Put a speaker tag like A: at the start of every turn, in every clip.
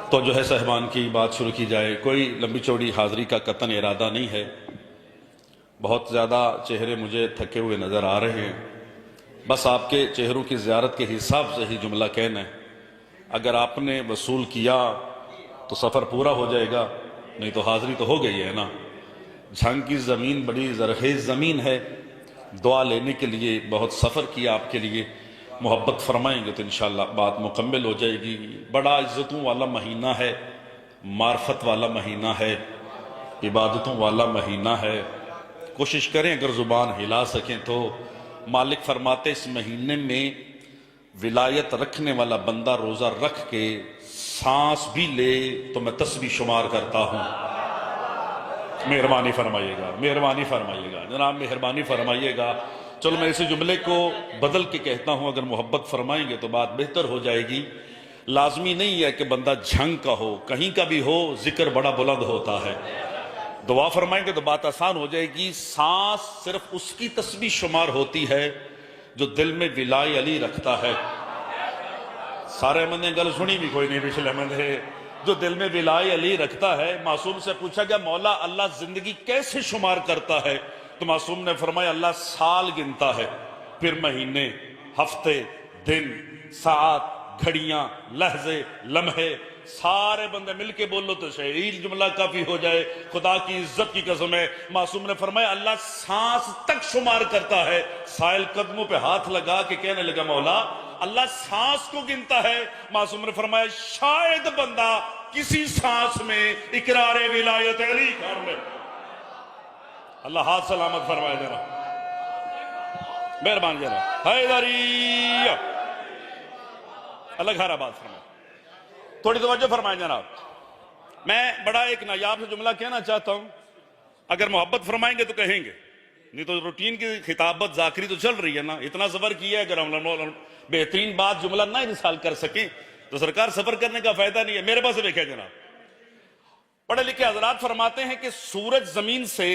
A: तो जो है साहिबान की बात शुरू की जाए। कोई लंबी चौड़ी हाज़िरी का कतन इरादा नहीं है। बहुत ज़्यादा चेहरे मुझे थके हुए नज़र आ रहे हैं। बस आपके चेहरों की ज़ियारत के हिसाब से ही जुमला कहना है। अगर आपने वसूल किया तो सफ़र पूरा हो जाएगा, नहीं तो हाज़िरी तो हो गई है ना। झंग की ज़मीन बड़ी ज़रखेज़ ज़मीन है। दुआ लेने के लिए बहुत सफ़र किया आपके लिए। मोहब्बत फरमाएंगे तो इंशाअल्लाह बात मुकम्मल हो जाएगी। बड़ा इज़्ज़तों वाला महीना है, मार्फत वाला महीना है, इबादतों वाला महीना है। कोशिश करें अगर ज़ुबान हिला सकें तो। मालिक फरमाते इस महीने में विलायत रखने वाला बंदा रोज़ा रख के सांस भी ले तो मैं तस्बीह शुमार करता हूँ। मेहरबानी फरमाइएगा, मेहरबानी फरमाइएगा जनाब, मेहरबानी फरमाइएगा। चलो मैं इस जुमले को बदल के कहता हूं, अगर मोहब्बत फरमाएंगे तो बात बेहतर हो जाएगी। लाजमी नहीं है कि बंदा झंग का हो, कहीं का भी हो, जिक्र बड़ा बुलंद होता है। दुआ फरमाएंगे तो बात आसान हो जाएगी। सांस सिर्फ उसकी तस्बीह शुमार होती है जो दिल में विलाय अली रखता है। सारे मैंने गल सुनी भी कोई नहीं पिछले महीने। जो दिल में विलाय अली रखता है। मासूम से पूछा गया मौला अल्लाह जिंदगी कैसे शुमार करता है? तो मासूम ने फरमाया अल्लाह साल गिनता है, फिर महीने, हफ्ते, दिन, सात, घड़ियां, लहजे, लम्हे। सारे बंदे मिलके बोलो तो शहीद जुमला काफी हो जाए। खुदा की इज्जत की कसम है, मासूम ने फरमाया अल्लाह सांस तक शुमार करता है। साइल कदमों पे हाथ लगा के कहने लगा मौला अल्लाह सांस को गिनता है। मासूम ने फरमाया शायद बंदा किसी सांस में इकरार विलायत अली कर ले। अल्लाह हाथ सलामत फरमाए जरा, मेहरबान जरा। हैदरी अल्लाह खैराबाद फरमाए। थोड़ी तवज्जो फरमाए जनाब। मैं बड़ा एक नायाब से जुमला कहना चाहता हूं। अगर मोहब्बत फरमाएंगे तो कहेंगे, नहीं तो रूटीन की खिताबत जाकरी तो चल रही है ना। इतना सफर किया है, अगर हम बेहतरीन बात जुमला ना इंसाल कर सके तो सरकार सफर करने का फायदा नहीं है। मेरे पास देखिए जनाब, पढ़े लिखे हजरात फरमाते हैं कि सूरज जमीन से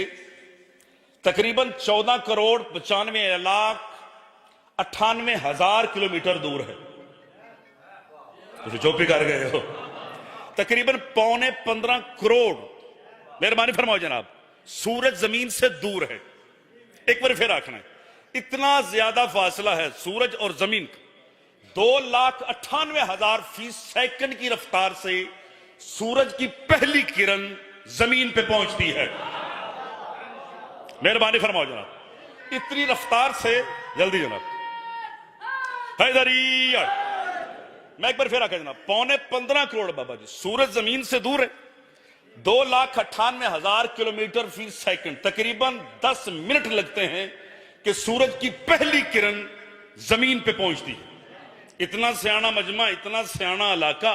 A: तकरीबन 14 करोड़ 95 लाख 98 हजार किलोमीटर दूर है। तुम चौपी कर गए हो। तकरीबन 15.25 करोड़, मेहरबानी फरमाओ जनाब, सूरज जमीन से दूर है। एक बार फिर आखना है, इतना ज्यादा फासला है सूरज और जमीन का। 2,98,000 फी सेकंड की रफ्तार से सूरज की पहली किरण जमीन पे पहुंचती है। मेहरबानी फरमाओ जनाब, इतनी रफ्तार से जल्दी जनाब। हैदरी मैं एक बार फिर आकर जनाब, 15.25 करोड़ बाबा जी, सूरज जमीन से दूर है 2,98,000 किलोमीटर फी सेकंड। तकरीबन 10 मिनट लगते हैं कि सूरज की पहली किरण जमीन पे पहुंचती है। इतना सियाना मजमा, इतना सियाना इलाका,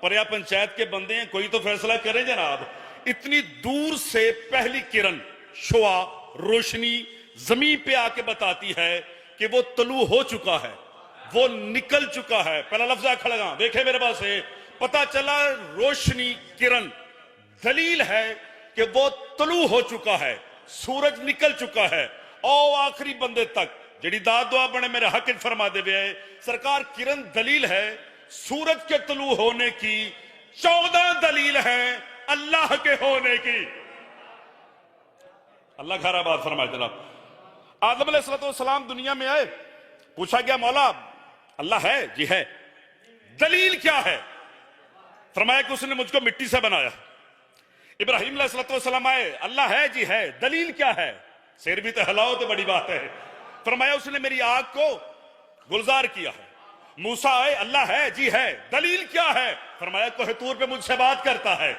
A: पर्या पंचायत के बंदे हैं, कोई तो फैसला करे जनाब। इतनी दूर से पहली किरण शुआ रोशनी जमीन पे आके बताती है कि वो तलू हो चुका है, वो निकल चुका है। पहला लफ्ज आखा लगा, देखे मेरे पास है, पता चला रोशनी किरण दलील है कि वो तलू हो चुका है, सूरज निकल चुका है। और आखिरी बंदे तक जड़ी दाद दुआ बने मेरे हक फरमा दे वे सरकार। किरण दलील है सूरज के तलू होने की, 14 दलील है अल्लाह के होने की। अल्लाह खैराबाद फरमाए जनाब। आदम अलैहिस्सलाम दुनिया में आए, पूछा गया मौला अल्लाह है? जी है। दलील क्या है? फरमाया कि उसने मुझको मिट्टी से बनाया। इब्राहिम अलैहिस्सलाम आए, अल्लाह है? जी है। दलील क्या है? सिर भी तो हिलाओ तो बड़ी बात है। फरमाया उसने मेरी आग को गुलजार किया है। मूसा आए, अल्लाह है? जी है। दलील क्या है? फरमाया कोह तूर पे मुझसे बात करता है।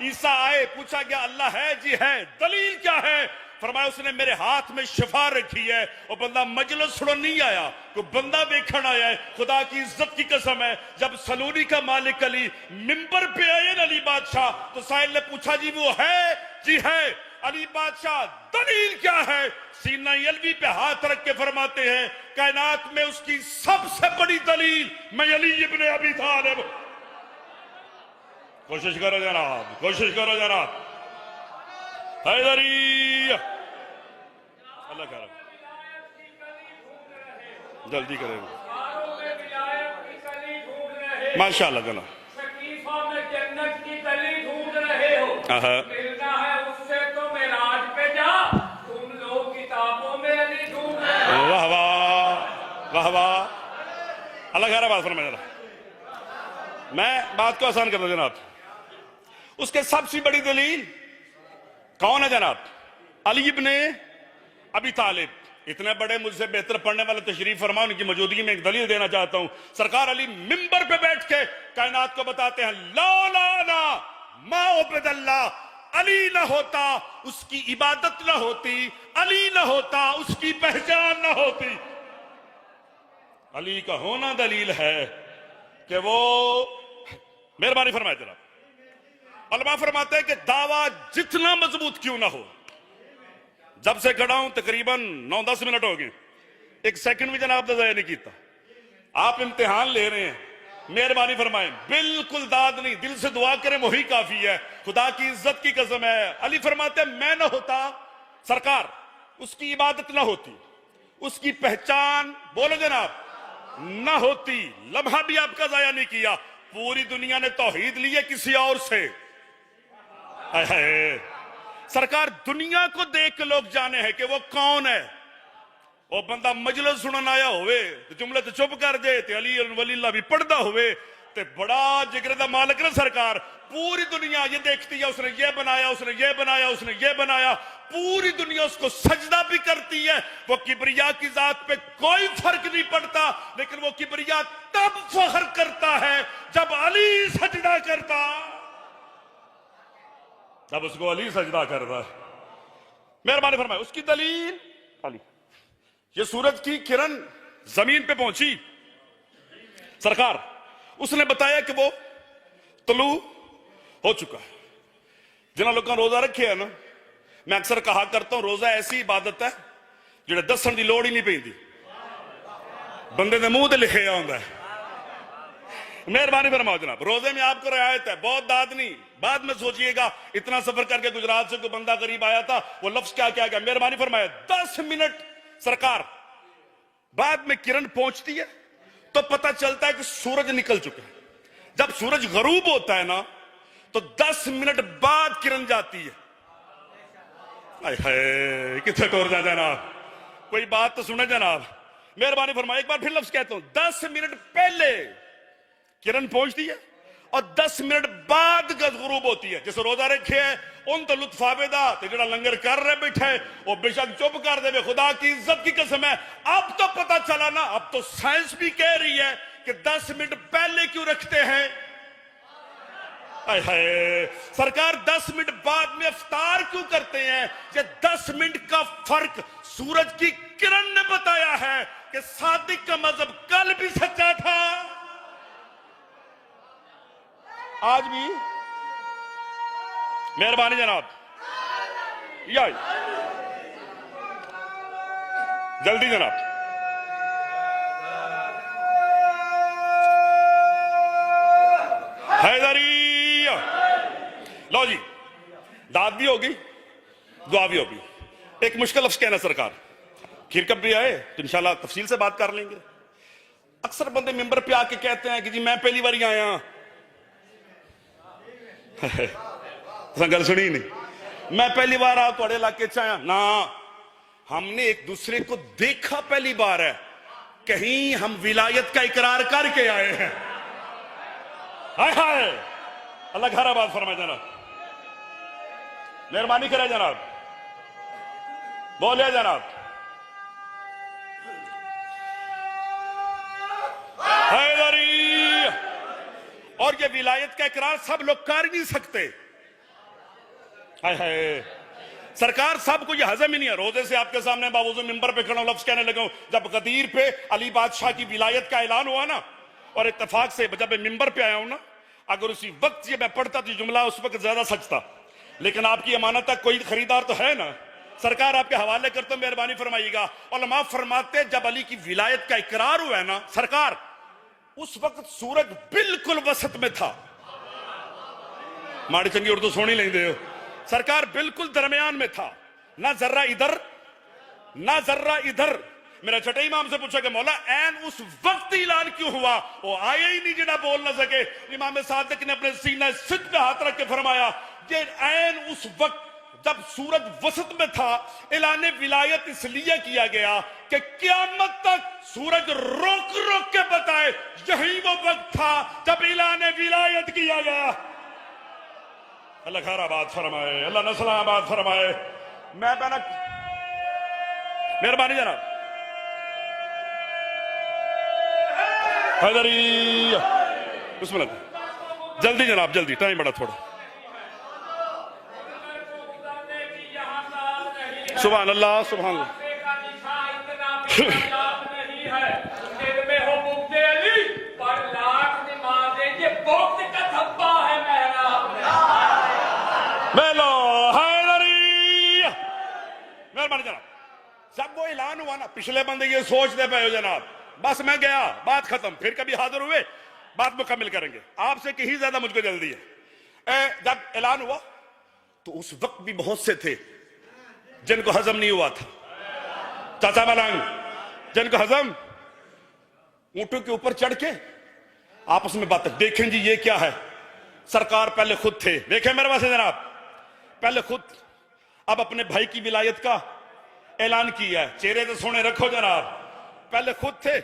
A: ईसा आए, पूछा गया अल्लाह है? जी है। दलील क्या है? फरमाया उसने मेरे हाथ में शिफा रखी है। और बंदा मजलिस सुन नहीं आया, तो बंदा देखने आया है। खुदा की इज्जत की कसम है, जब सलूनी का मालिक अली मिंबर पे आए ना अली बादशाह, तो साहिल ने पूछा जी वो है? जी है। अली बादशाह दलील क्या है? सीना अलवी पे हाथ रख के फरमाते हैं कायनात में उसकी सबसे बड़ी दलील मैं अली इब्ने अबी तालिब। कोशिश करो जनाब, कोशिश करो जनाब। हैदरी अल्लाह करो, जल्दी करेंगे माशाअल्लाह जनाब।
B: मिलना है उससे तो मेराज पे जा, तुम लोग किताबों में अली ढूंढ।
A: वाह वाह वाह वाह, अल्लाह खैर बात फरमाए जरा। मैं बात को आसान कर दूं जनाब, उसके सबसे बड़ी दलील कौन है जनाब? अली इब्ने अबी तालिब। इतने बड़े मुझसे बेहतर पढ़ने वाले तशरीफ फरमा, उनकी मौजूदगी में एक दलील देना चाहता हूं। सरकार अली मिंबर पे बैठ के कायनात को बताते हैं, लौलाना मा उबदल्लाह, अली न होता उसकी इबादत न होती, अली न होता उसकी पहचान न होती। अली का होना दलील है कि वो, मेहरबानी फरमाए जनाब। उलमा फरमाते हैं कि दावा जितना मजबूत क्यों ना हो, जब से खड़ा हूं तकरीबन 9-10 मिनट हो गए, एक सेकंड भी जनाब ने ज़ाया नहीं किया। आप इम्तिहान ले रहे हैं, मेहरबानी फरमाएं, बिल्कुल दाद नहीं, दिल से दुआ करें वही काफी है। खुदा की इज्जत की कसम है, अली फरमाते हैं मैं ना होता सरकार, उसकी इबादत ना होती, उसकी पहचान बोलो जनाब ना होती, लम्हा भी आपका ज़ाया नहीं किया। पूरी दुनिया ने तौहीद ली है किसी और से। सरकार दुनिया को देख के लोग जाने हैं कि वो कौन है। वो बंदा मजलिस सुनन आया होवे तो जुमले तो चुप कर दे, ते अली वलील्लाह भी पढ़दा होवे ते बड़ा जिगर दा मालिक ना सरकार। पूरी दुनिया ये देखती है, उसने ये बनाया, उसने ये बनाया, उसने ये बनाया, पूरी दुनिया उसको सजदा भी करती है। वो किबरिया की जात पे कोई फर्क नहीं पड़ता, लेकिन वो किबरिया तब फख्र करता है जब अली सजदा करता, जब उसको अली सजदा करता है। मेहरबानी फरमाए, उसकी दलील अली। ये सूरज की किरण जमीन पे पहुंची, सरकार उसने बताया कि वो तुलू हो चुका है। जिन्होंने लोगों ने रोजा रखे है ना, मैं अक्सर कहा करता हूं रोजा ऐसी इबादत है जिहड़े दसन की लोड़ ही नहीं पैंदी, बंदे दे मुंह ते लिखे आउंदा है। मेहरबानी फरमाओ जनाब, रोजे में आपको रियायत है, बहुत दाद नहीं। बाद में सोचिएगा, इतना सफर करके गुजरात से कोई बंदा करीब आया था, वो लफ्ज क्या क्या क्या, मेहरबानी फरमाया 10 मिनट सरकार बाद में किरण पहुंचती है तो पता चलता है कि सूरज निकल चुका है। जब सूरज गरूब होता है ना तो 10 मिनट बाद किरण जाती है। कितने टोर जा जनाब, कोई बात तो सुने जनाब। मेहरबानी फरमाए, एक बार फिर लफ्ज कहता हूं, 10 मिनट पहले किरण पहुंचती है और 10 मिनट बाद गरूब होती है। जैसे रोजा रखे है उन तो लुत्फ आवेदा, तो जरा लंगर कर रहे बैठे वो बेशक चुप कर दे, खुदा की इज्जत की कसम है। अब तो पता चला ना, अब तो साइंस भी कह रही है कि 10 मिनट पहले क्यों रखते हैं। सरकार 10 मिनट बाद में इफ्तार क्यों करते हैं? कि 10 मिनट का फर्क सूरज की किरण ने बताया है कि सादिक का मजहब कल भी सच्चा था, आज भी। मेहरबानी जनाब, या जल्दी जनाब। हैदरी, लो जी, दाद भी होगी, दुआ भी होगी। एक मुश्किल लफ्ज कहना सरकार, खीर कब भी आए तो इंशाल्लाह तफसील से बात कर लेंगे। अक्सर बंदे मिंबर पे आके कहते हैं कि जी मैं पहली बार आया। गल सुनी नहीं, मैं पहली बार आ थोड़े इलाके च आया ना, हमने एक दूसरे को देखा पहली बार है, कहीं हम विलायत का इकरार करके आए हैं। हाय हाय, अल्लाह खैर बात फरमाए जनाब, मेहरबानी करे जनाब, बोले जनाब। हैदरी, और ये विलायत का इकरार सब लोग कर नहीं सकते। हाय हाय, सरकार सबको ये हजम ही नहीं है। रोजे से आपके सामने बावजूद मिंबर पे खड़ा लफ्ज कहने लगा, जब गदीर पे अली बादशाह की विलायत का ऐलान हुआ ना, और इत्तेफाक से जब मैं मिंबर पे आया हूं ना, अगर उसी वक्त ये मैं पढ़ता तो जुमला उस वक्त ज्यादा सचता, लेकिन आपकी अमानत तक कोई खरीदार तो है ना, सरकार आपके हवाले करते, मेहरबानी फरमाइएगा। उलमा फरमाते जब अली की विलायत का इकरार हुआ है ना सरकार, उस वक्त सूरज बिल्कुल वसत में था। माड़ी चंगी उर्दू सोनी लेंदे हो, सरकार बिल्कुल दरमियान में था, ना जर्रा इधर ना जर्रा इधर। मेरा छठे इमाम से पूछा कि मौला ऐन उस वक्त ऐलान क्यों हुआ? वो आया ही नहीं जिना बोल ना सके। इमाम सादिक ने अपने सीने सिद्ध पे हाथ रख के फरमाया, ये ऐन उस वक्त जब सूरज वसत में था, ऐलान विलायत इसलिए किया गया कि क़यामत तक सूरज रोक रोक के बताए यही वो वक्त था जब ऐलान विलायत किया गया। अल्लाह खैराबाद फरमाए, अल्लाह नस्लाबाद फरमाए। मैं बना मेहरबानी जनाब, हैदरी बिस्मिल्लाह, जल्दी जनाब जल्दी, टाइम बड़ा थोड़ा। सुभान अल्लाह सुभान अल्लाह। मेहरबानी जनाब, जब वो ऐलान हुआ ना, पिछले बंदे ये सोचते पे हो जनाब, बस मैं गया, बात खत्म, फिर कभी हाजिर हुए बात मुकम्मल करेंगे, आपसे कहीं ज्यादा मुझको जल्दी है। जब ऐलान हुआ तो उस वक्त भी बहुत से थे जिनको हजम नहीं हुआ था। चाचा मलंग, जिनको हजम, ऊंटों के ऊपर चढ़ के आपस में बात, देखें जी ये क्या है। सरकार पहले खुद थे, देखें मेरे पास जनाब, पहले खुद, अब अपने भाई की विलायत का ऐलान किया है। चेहरे तो सोने रखो जनाब, पहले खुद थे,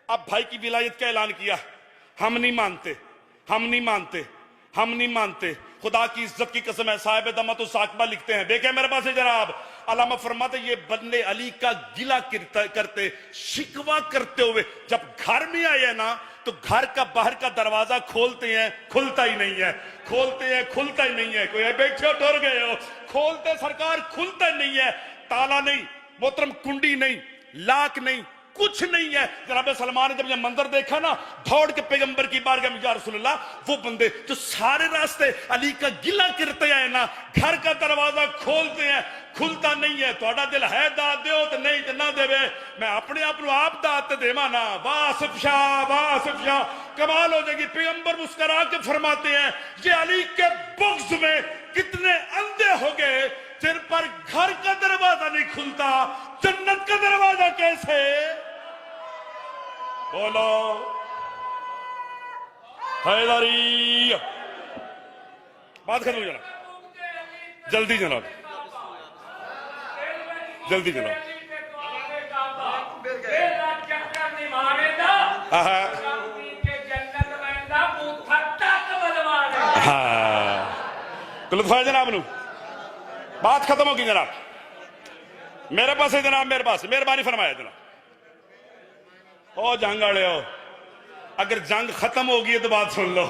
A: अब भाई की विलायत का ऐलान किया। हम नहीं मानते, हम नहीं मानते, हम नहीं मानते, खुदा की इज्जत की कसम है। साहिब दमत साकबा लिखते हैं, देखें मेरे पास जनाब, अल्लामा फरमाते ये बंदे अली का गिला करते, शिकवा करते हुए जब घर में आए ना, तो घर का बाहर का दरवाजा खोलते हैं, खुलता ही नहीं है, खोलते हैं, खुलता ही नहीं है। कोई बैठे हो टोर गए हो, खोलते सरकार खुलता ही नहीं है, ताला नहीं, मोहतरम कुंडी नहीं, लाक नहीं, कुछ नहीं है। जनाब सलमान ने जब ये मंजर देखा ना, दौड़ के पैगंबर की बारगाह में, या रसूलल्लाह, वो बंदे जो सारे रास्ते अली का गिला करते आए ना, घर का दरवाजा खोलते हैं, खुलता नहीं है। थोड़ा दिल है दाद दो तो नहीं तो ना देवे, मैं अपने आप को आप दाद देवा ना। वासिफ शाह, कमाल हो जाएगी। पैगंबर मुस्कुरा के फरमाते हैं, ये अली के बुग़्ज़ में कितने अंधे हो गए जिन पर घर का दरवाजा नहीं खुलता, जन्नत का दरवाजा कैसे? बोलो हैदरी, बात कर लो जनाब, जल्दी जनाब, जल्दी जनाब। हाँ जनाब नू बात खत्म होगी जनाब, मेरे पास है जनाब, मेरे पास मेहरबानी फरमाया जनाब। ओ जंग वाले हो, अगर जंग खत्म होगी तो बात सुन लो।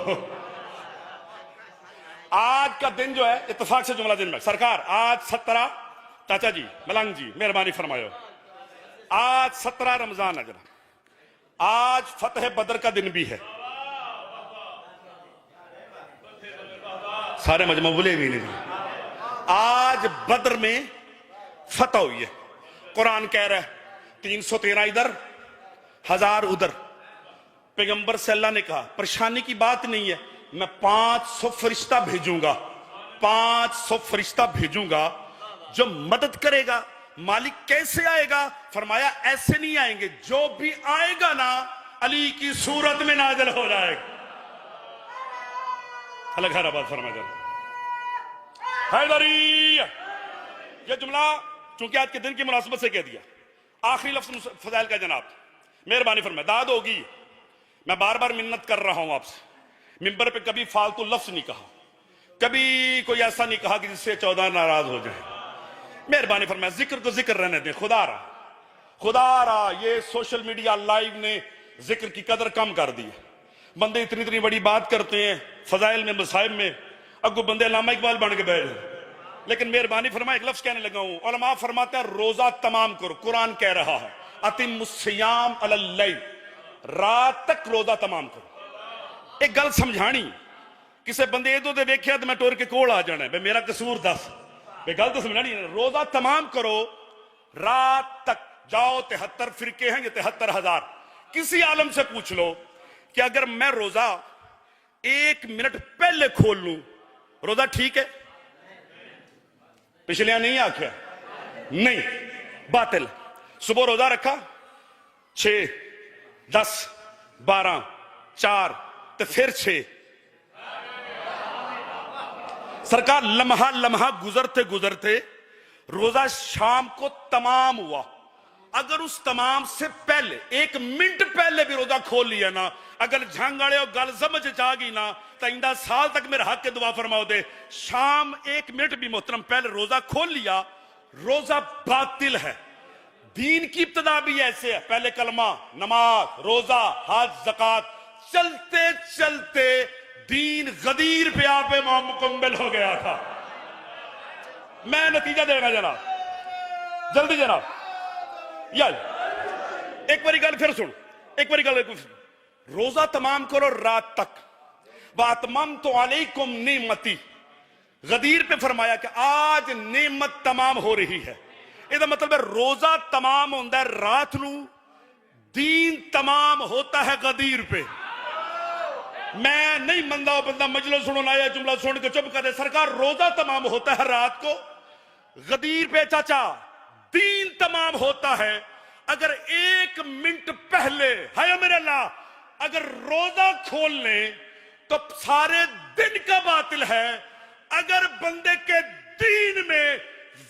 A: आज का दिन जो है, इत्तेफाक से जुमला दिन में सरकार, आज 17, चाचा जी मलंग जी मेहरबानी फरमायो, आज 17 रमजान है जनाब, आज फतेह बदर का दिन भी है। सारे मजमूले भी नहीं, आज बदर में फतह हुई है। कुरान कह रहा है 313 इधर 1000 उधर। पैगंबर से अल्लाह ने कहा परेशानी की बात नहीं है, मैं 500 फरिश्ता भेजूंगा, 500 फरिश्ता भेजूंगा जो मदद करेगा। मालिक कैसे आएगा? फरमाया ऐसे नहीं आएंगे, जो भी आएगा ना अली की सूरत में नाज़िल हो जाएगा। अल्लाह खैराबाद फरमाया। हैदरी, यह जुमला चूंकि आज के दिन की मुनासिबत से कह दिया, आखिरी लफ्ज फजाइल का जनाब, मेहरबानी फरमाए, दाद होगी। मैं बार बार मिन्नत कर रहा हूं आपसे, मिंबर पे कभी फालतू लफ्ज नहीं कहा, कभी कोई ऐसा नहीं कहा कि जिससे 14 नाराज हो जाए। मेहरबानी फरमाए, जिक्र तो जिक्र रहने दें। खुदा रहा ये सोशल मीडिया लाइव ने जिक्र की कदर कम कर दी है। बंदे इतनी इतनी बड़ी बात करते हैं फजाइल में, मसाइब में, अगो बंदे अल्लामा इकबाल बन के बैठ गए। लेकिन मेहरबानी फरमाए, एक लफ्ज कहने लगा हूं, उलमा फरमाते हैं रोजा तमाम करो। कुरान कह रहा है अतिमुस्सियाम अलल लैल, रात तक रोजा तमाम करो। एक गल समझानी, किसी बंदे इदो दे देखिया तो मैं टोर के कोल आ जाना है, मेरा कसूर दस, गल तो समझानी। रोजा तमाम करो, रात तक जाओ। 73 फिरके हैं, ये 73,000। किसी आलम से पूछ लो कि अगर मैं रोजा 1 मिनट पहले खोल लूं, रोजा ठीक है? पिछले नहीं आख्या, नहीं, बातिल। सुबह रोजा रखा 6, 10, 12, 4 तो फिर 6, सरकार लम्हा लम्हा गुजरते गुजरते रोजा शाम को तमाम हुआ। अगर उस तमाम से पहले 1 मिनट पहले भी रोजा खोल लिया ना, अगर झंगाड़े और गल समझ जा गई ना, तो इंदा साल तक मेरे हक के दुआ फरमाओ दे। शाम 1 मिनट भी मोहतरम पहले रोजा खोल लिया, रोजा बातिल है। दीन की इब्तदा भी ऐसे है, पहले कलमा, नमाज, रोजा, हज, ज़कात, चलते चलते दीन गदीर पे आप मुकम्मल हो गया था। मैं नतीजा देगा जनाब, जल्दी जनाब। यार एक बारी गल फिर सुन, एक बारी गल रोजा तमाम करो रात तक। वातमम तो अलैकुम नेमती, गदीर पे फरमाया कि आज नेमत तमाम हो रही है। इसका मतलब है रोजा तमाम होता है रात नू, दीन तमाम होता है गदीर पे। मैं नहीं मनदा बंदा मजलिस सुनने आया जुमला सुन के चुप कर दे। सरकार रोजा तमाम होता है रात को, गदीर पे चाचा दीन तमाम होता है। अगर 1 मिनट पहले है मेरे अल्लाह अगर रोजा खोल ले तो सारे दिन का बातिल है। अगर बंदे के दीन में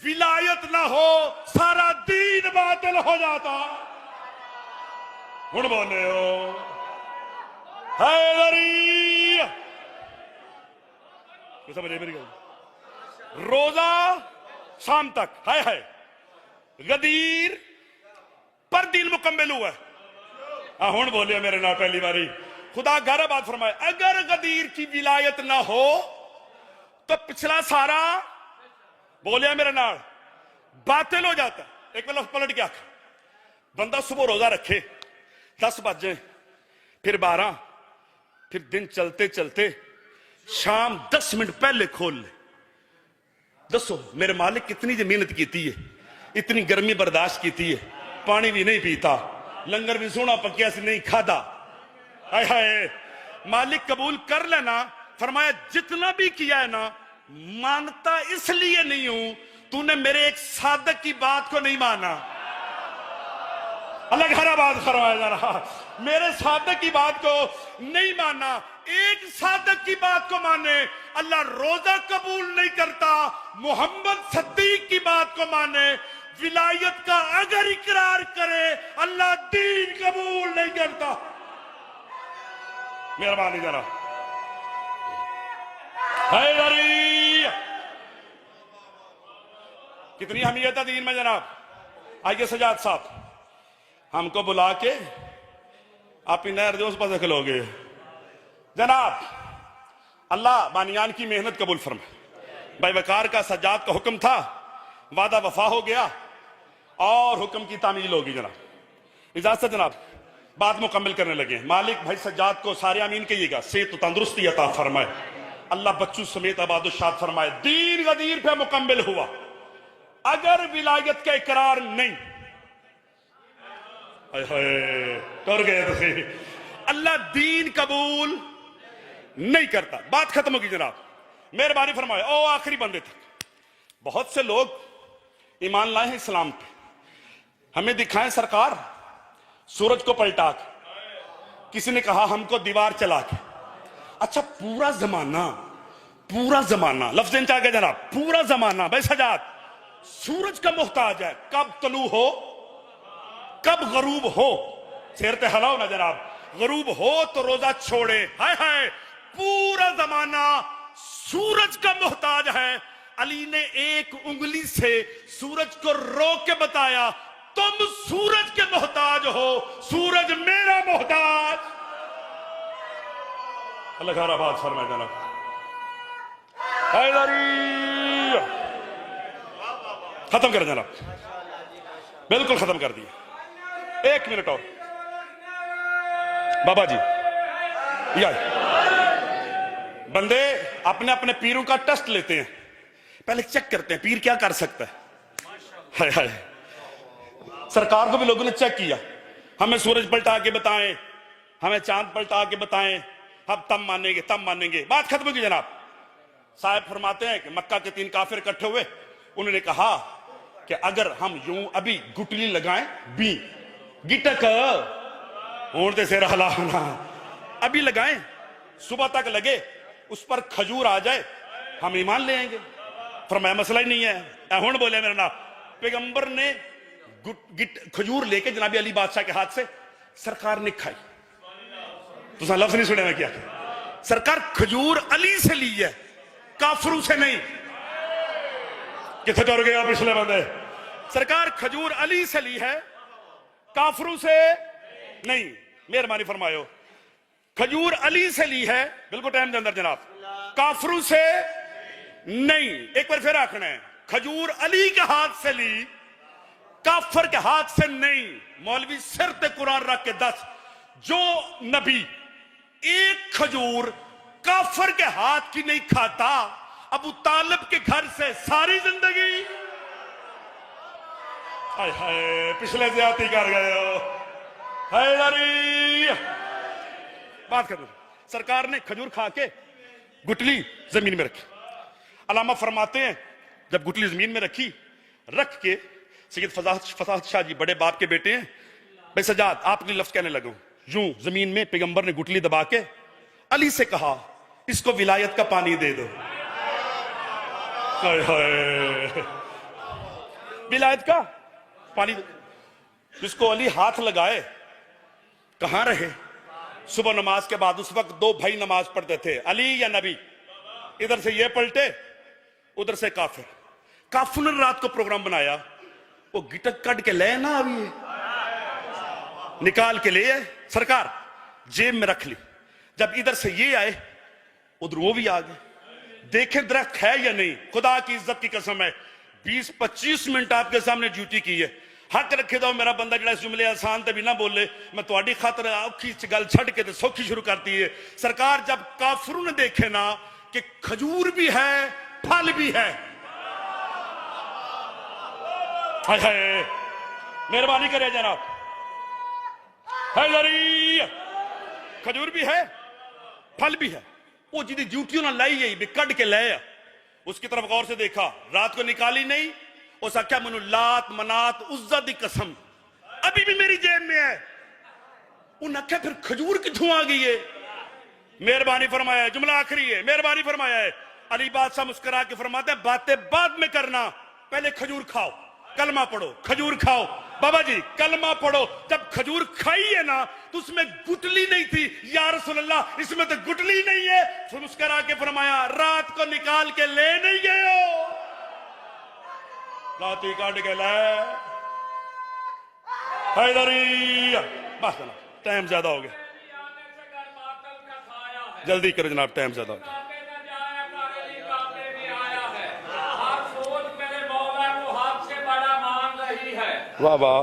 A: विलायत ना हो सारा दीन बातिल हो जाता। हुण बोले हो हैदरी, समझे मेरी गल? रोजा शाम तक है गदीर पर दिन मुकम्मल हुआ है। हुण बोलिए मेरे नाल पहली बारी, खुदा गहरा बात फरमाए। अगर गदीर की विलायत ना हो तो पिछला सारा, बोलिए मेरे नाल, बातिल हो जाता। एक बार पलट के आख, बंदा सुबह रोजा रखे 10 बजे, फिर 12, फिर दिन चलते चलते शाम 10 मिनट पहले खोल ले। दसो मेरे मालिक कितनी मेहनत की है, इतनी गर्मी बर्दाश्त की है, पानी भी नहीं पीता, लंगर भी सोना पकिया से नहीं खादा। हाय हाय, मालिक कबूल कर लेना। फरमाया जितना भी किया है ना, मानता इसलिए नहीं हूं तूने मेरे एक सादक की बात को नहीं माना। अलग हरा बात फरमाया जा रहा, मेरे सादक की बात को नहीं माना। एक सादक की बात को माने, अल्लाह रोजा कबूल नहीं करता। मोहम्मद सद्दीक की बात को माने, विलायत का अगर इकरार करे अल्लाह दीन कबूल नहीं करता। मेहरबानी जरा हैदरी, कितनी अहमियत है दीन में जनाब। आइए सजाद साहब, हमको बुला के आप नहर दोस्त पर खलोगे जनाब। अल्लाह बानियान की मेहनत कबूल फरमाए। भाई वकार का सज्जाद का हुक्म था, वादा वफा हो गया और हुक्म की तामील होगी जनाब। इजाजत जनाब, बात मुकम्मल करने लगे। मालिक भाई सज्जाद को सारे आमीन कहिएगा, सेहत तंदुरुस्ती अता फरमाए, अल्लाह बच्चों समेत आबादुशाद फरमाए। दीन गदीर पे मुकम्मल हुआ। अगर विलायत का इकरार नहीं, कर गए तो अल्लाह दीन कबूल नहीं करता। बात खत्म होगी जनाब, मेहरबानी फरमाए। ओ आखिरी बंदे तक बहुत से लोग ईमान लाए हैं इस्लाम पे, हमें दिखाएं सरकार सूरज को पलटा के, किसी ने कहा हमको दीवार चला के। अच्छा पूरा जमाना लफ्ज़ इंच आ गया जनाब, पूरा जमाना भाई सजाद सूरज का मोहताज है। कब तलू हो कब गरूब हो, शेर ते हलाओ ना जनाब, गरूब हो तो रोजा छोड़े। हाय हाय, पूरा जमाना सूरज का मोहताज है। अली ने एक उंगली से सूरज को रोक के बताया, तुम सूरज के मोहताज हो, सूरज मेरा मोहताज। अल्लाह खैर बात फरमाए जनाब। हैदरी, खत्म कर जनाब, बिल्कुल खत्म कर दिया। 1 मिनट और बाबा जी, यार बंदे अपने अपने पीरों का टेस्ट लेते हैं, पहले चेक करते हैं पीर क्या कर सकता है। हाय हाय, सरकार को भी लोगों ने चेक किया, हमें सूरज पलटा के बताएं, हमें चांद पलटा के बताएं, हम तब मानेंगे। बात खत्म होगी जनाब। साहब फरमाते हैं कि मक्का के 3 काफिर इकट्ठे हुए, उन्होंने कहा कि अगर हम यूं अभी गुटली लगाएं, बी गिटक होते से रहलाना, अभी लगाएं, सुबह तक लगे, उस पर खजूर आ जाए, हम ईमान ले आएंगे। फरमाया मसला ही नहीं है। हुण बोले मेरे नाल, पैगंबर ने खजूर लेके जनाबी अली बादशाह के हाथ से सरकार ने खाई। तुसा लफ्ज नहीं सुने मैं क्या? सरकार खजूर अली से ली है, काफरू से नहीं। किथे तुर गया पिछले बंदे? सरकार खजूर अली से ली है, काफरू से नहीं। मेहरबानी फरमायो, खजूर अली से ली है, बिल्कुल टाइम के अंदर जनाब, काफरू से नहीं। एक बार फिर आखना है, खजूर अली के हाथ से ली, काफर के हाथ से नहीं। मौलवी सिर ते कुरान रख के दस, जो नबी एक खजूर काफर के हाथ की नहीं खाता, अबू तालिब के घर से सारी जिंदगी, हाय हाय पिछले ज्यादती कर गए हो, हैदरी। बात कर, सरकार ने खजूर खा के गुटली जमीन में रखी। अलामा फरमाते हैं जब गुटली जमीन में रखी, रख के सैयद फसाद शाह जी बड़े बाप के बेटे हैं, भाई सजाद आपने लफ्ज कहने लगो, यूं जमीन में पैगंबर ने गुटली दबा के अली से कहा, इसको विलायत का पानी दे दो। हाय हाय, विलायत का पानी। जिसको अली हाथ लगाए, कहां रहे? सुबह नमाज के बाद उस वक्त दो भाई नमाज पढ़ते थे, अली या नबी। इधर से ये पलटे, उधर से काफिर। काफिर ने रात को प्रोग्राम बनाया, वो गिटक कट के ले ना, अभी निकाल के ले आए, सरकार जेब में रख ली। जब इधर से ये आए, उधर वो भी आ गए। देखे दरख्त है या नहीं, खुदा की इज्जत की कसम है 20-25 मिनट आपके सामने ड्यूटी की है। हक रखे दो मेरा बंदा जरा जुमले आसान ते भी ना बोले, मैं तुम्हारी खातर औखी गल छड़ के सौखी शुरू करती है। सरकार जब काफिरों ने देखे ना कि खजूर भी है, फल भी है, हाय हाय, मेहरबानी करे जनाब, हैदरी, खजूर भी है, फल भी है, वो जिदी ड्यूटियों ना लाई गई भी कट के लाया, उसकी तरफ गौर से देखा, रात को निकाली नहीं। उस आख्या मनु लात मनात उज्जा दी कसम अभी भी मेरी जेब में है। उन आख्या फिर खजूर किथों आ गई है? मेहरबानी फरमाया, जुमला आखिरी है, मेहरबानी फरमाया है। अली बादशाह मुस्कुरा के फरमाते हैं, बातें बाद में करना, पहले खजूर खाओ, कलमा पढ़ो, खजूर खाओ। बाबा जी कलमा पढ़ो। जब खजूर खाई है ना तो उसमें गुटली नहीं थी, या रसूल अल्लाह इसमें तो गुटली नहीं है। फिर मुस्कुरा के फरमाया, रात को निकाल के ले नहीं गए हो, रात ही काट के ले। हैदरी, बस ना, टाइम ज्यादा हो गया, जल्दी करो जनाब, टाइम ज्यादा हो गया। वाह वाह,